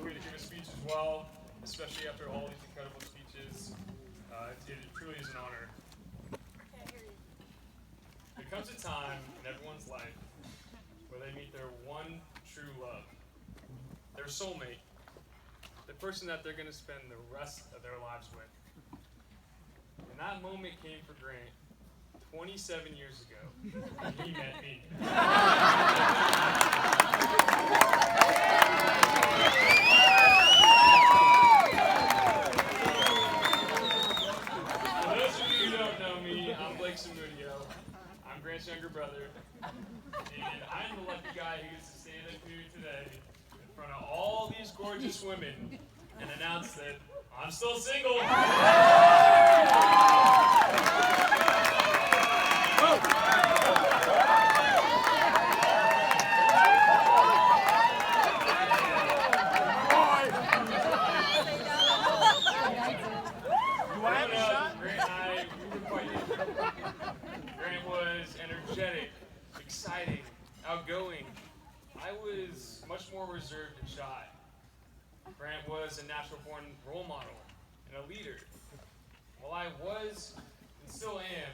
here to give a speech as well, especially after all these incredible speeches. It truly is an honor. There comes a time in everyone's life where they meet their one true love, their soulmate, the person that they're going to spend the rest of their lives with. And that moment came for Grant 27 years ago when he met me. For those of you who don't know me, I'm Zamudio. I'm Grant's younger brother, and I'm the lucky guy who gets to stand up here today in front of all these gorgeous women and announce that I'm still single. Grant was energetic, exciting, outgoing. I was much more reserved and shy. Grant was a natural-born role model and a leader, while I was, and still am,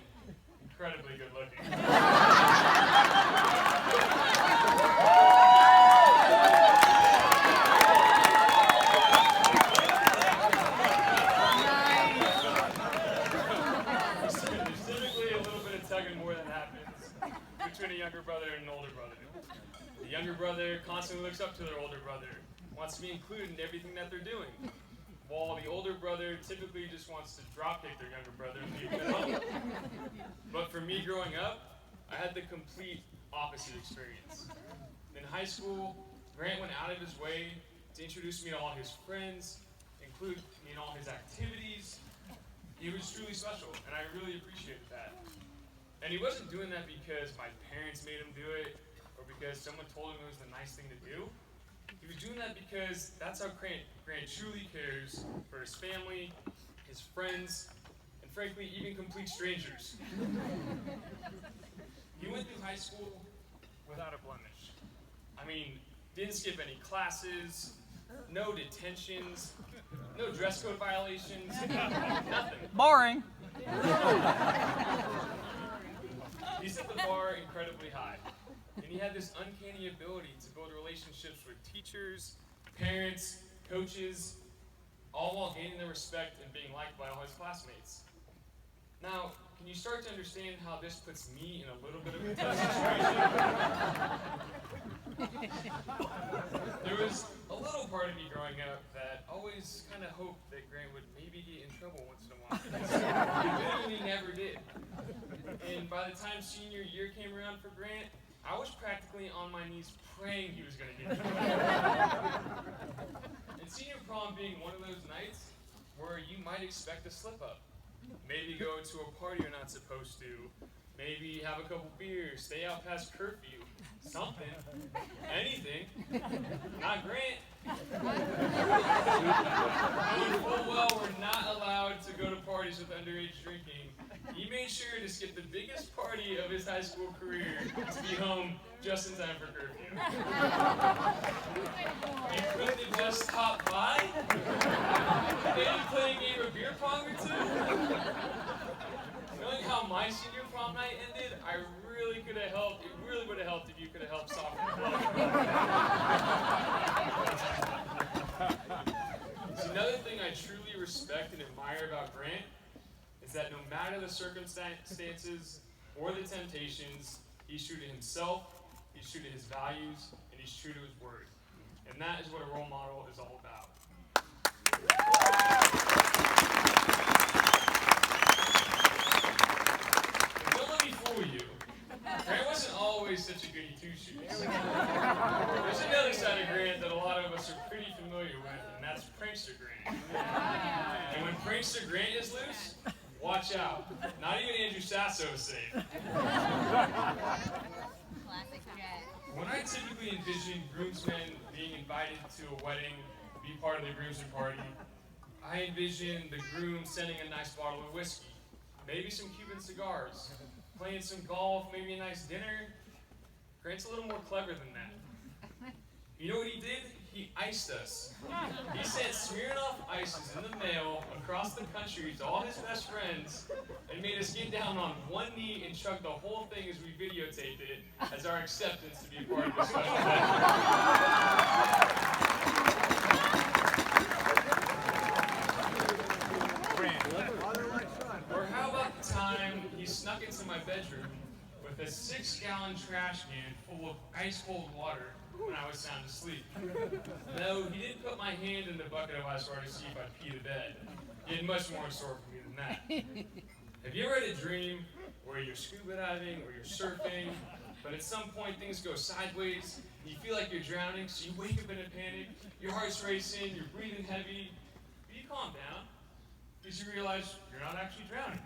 incredibly good-looking. There's typically a little bit of tugging more than happens between a younger brother and an older brother. The younger brother constantly looks up to their older brother, wants to be included in everything that they're doing, while the older brother typically just wants to dropkick their younger brother and leave him at home. But for me growing up, I had the complete opposite experience. In high school, Grant went out of his way to introduce me to all his friends, include me in all his activities. He was truly special, and I really appreciated that. And he wasn't doing that because my parents made him do it, or because someone told him it was the nice thing to do. He was doing that because that's how Grant truly cares for his family, his friends, and frankly, even complete strangers. He went through high school without a blemish. I mean, didn't skip any classes, no detentions, no dress code violations, nothing. Boring. He set the bar incredibly high. And he had this uncanny ability to build relationships with teachers, parents, coaches, all while gaining their respect and being liked by all his classmates. Now, can you start to understand how this puts me in a little bit of a tough situation? There was a little part of me growing up that always kind of hoped that Grant would maybe get in trouble once in a while. He never did. And by the time senior year came around for Grant, I was practically on my knees praying he was going to get in trouble. And senior prom being one of those nights where you might expect a slip-up. Maybe go to a party you're not supposed to. Maybe have a couple beers, stay out past curfew. Something. Anything. Not Grant. Knowing full well we're not allowed to go to parties with underage drinking, he made sure to skip the biggest party of his high school career to be home just in time for curfew. You couldn't have just stopped by? Maybe play a game of beer pong or two? Knowing how my senior prom night ended, I really could have helped. It really would have helped if you could have helped soften the blow. So another thing I truly respect and admire about Grant is that no matter the circumstances or the temptations, he's true to himself, he's true to his values, and he's true to his word. And that is what a role model is all about. But don't let me fool you. Grant wasn't always such a goody two-shoes. There's another side of Grant that a lot of us are pretty familiar with, and that's Prankster Grant. And when Prankster Grant is loose, watch out. Not even Andrew Sasso is safe. When I typically envision groomsmen being invited to a wedding, be part of the groomsmen party, I envision the groom sending a nice bottle of whiskey, maybe some Cuban cigars, playing some golf, maybe a nice dinner. Grant's a little more clever than that. You know what he did? He iced us. He sent Smirnoff ices in the mail across the country to all his best friends and made us get down on one knee and chug the whole thing as we videotaped it as our acceptance to be a part of the special event. Or how about the time he snuck into my bedroom with a 6-gallon trash can full of ice-cold water when I was sound asleep. No, he didn't put my hand in the bucket of ice water to see if I'd pee the bed. He had much more in store for me than that. Have you ever had a dream where you're scuba diving or you're surfing, but at some point things go sideways, and you feel like you're drowning, so you wake up in a panic, your heart's racing, you're breathing heavy, but you calm down, because you realize you're not actually drowning.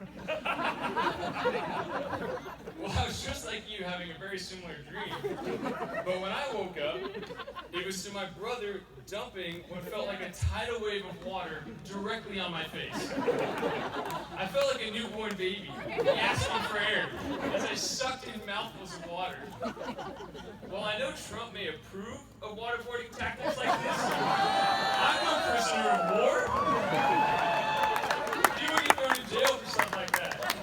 Well, I was just like you, having a very similar dream. But when I woke up, it was to my brother dumping what felt like a tidal wave of water directly on my face. I felt like a newborn baby, gasping for air, as I sucked in mouthfuls of water. While I know Trump may approve of waterboarding tactics like this, I'm no prisoner of war. Jail for something like that.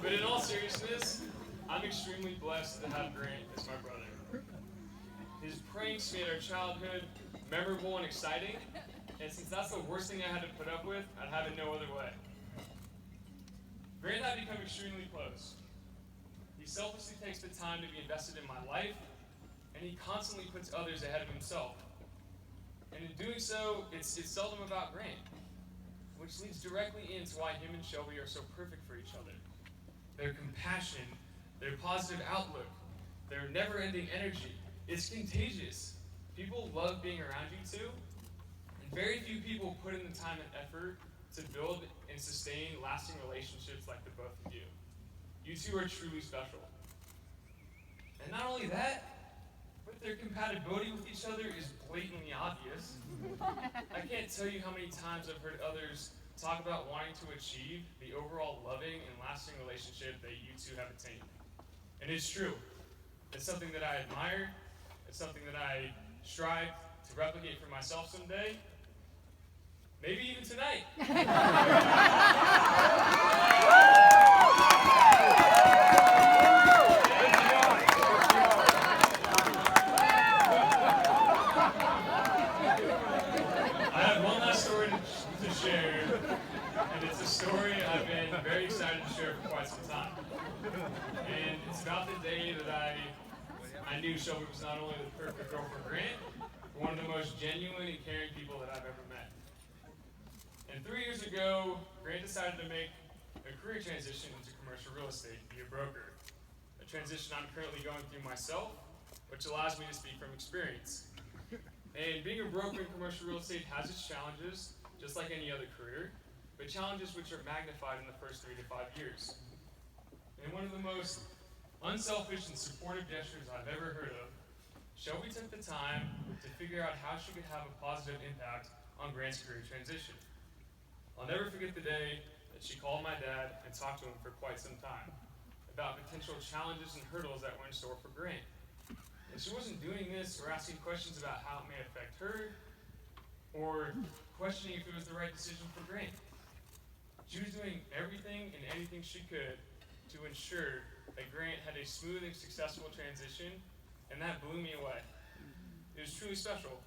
But in all seriousness, I'm extremely blessed to have Grant as my brother. His pranks made our childhood memorable and exciting, and since that's the worst thing I had to put up with, I'd have it no other way. Grant and I become extremely close. He selflessly takes the time to be invested in my life, and he constantly puts others ahead of himself. And in doing so, it's seldom about Grant, which leads directly into why him and Shelby are so perfect for each other. Their compassion, their positive outlook, their never-ending energy, it's contagious. People love being around you two, and very few people put in the time and effort to build and sustain lasting relationships like the both of you. You two are truly special. And not only that, but their compatibility with each other is blatantly obvious. I can't tell you how many times I've heard others talk about wanting to achieve the overall loving and lasting relationship that you two have attained. And it's true. It's something that I admire. It's something that I strive to replicate for myself someday. Maybe even tonight. Share, and it's a story I've been very excited to share for quite some time. And it's about the day that I knew Shelby was not only the perfect girl for Grant, but one of the most genuine and caring people that I've ever met. And 3 years ago, Grant decided to make a career transition into commercial real estate and be a broker. A transition I'm currently going through myself, which allows me to speak from experience. And being a broker in commercial real estate has its challenges, just like any other career, but challenges which are magnified in the first 3 to 5 years. And one of the most unselfish and supportive gestures I've ever heard of, Shelby took the time to figure out how she could have a positive impact on Grant's career transition. I'll never forget the day that she called my dad and talked to him for quite some time about potential challenges and hurdles that were in store for Grant. And she wasn't doing this or asking questions about how it may affect her, or questioning if it was the right decision for Grant. She was doing everything and anything she could to ensure that Grant had a smooth and successful transition, and that blew me away. It was truly special,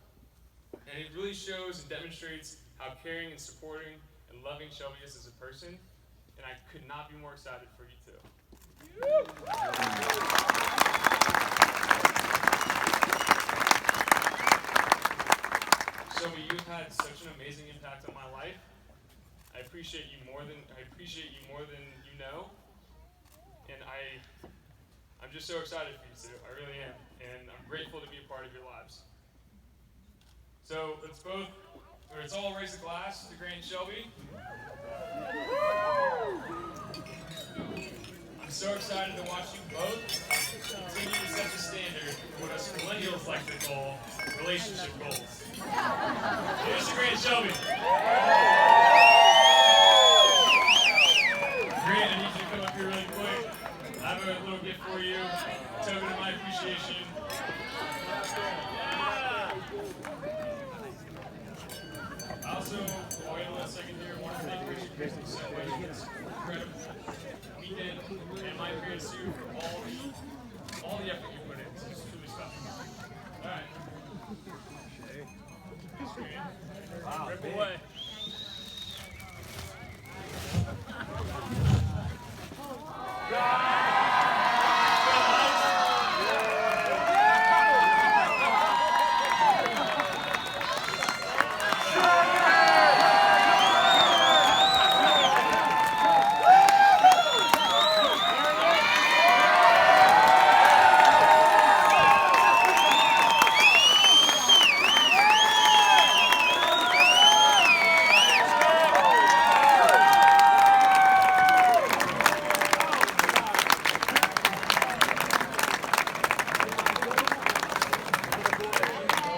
and it really shows and demonstrates how caring and supporting and loving Shelby is as a person, and I could not be more excited for you too. Shelby, you've had such an amazing impact on my life. I appreciate you more than you know, and I'm just so excited for you two. I really am, and I'm grateful to be a part of your lives. So let's all raise a glass to Grant and Shelby. I'm so excited to watch you both continue to set the standard for what us millennials like to call relationship goals. Here's to Grant and Shelby. Grant, I need you to come up here really quick. I have a little gift for you, a token of my appreciation. So it's incredible weekend, and my parents too for all the effort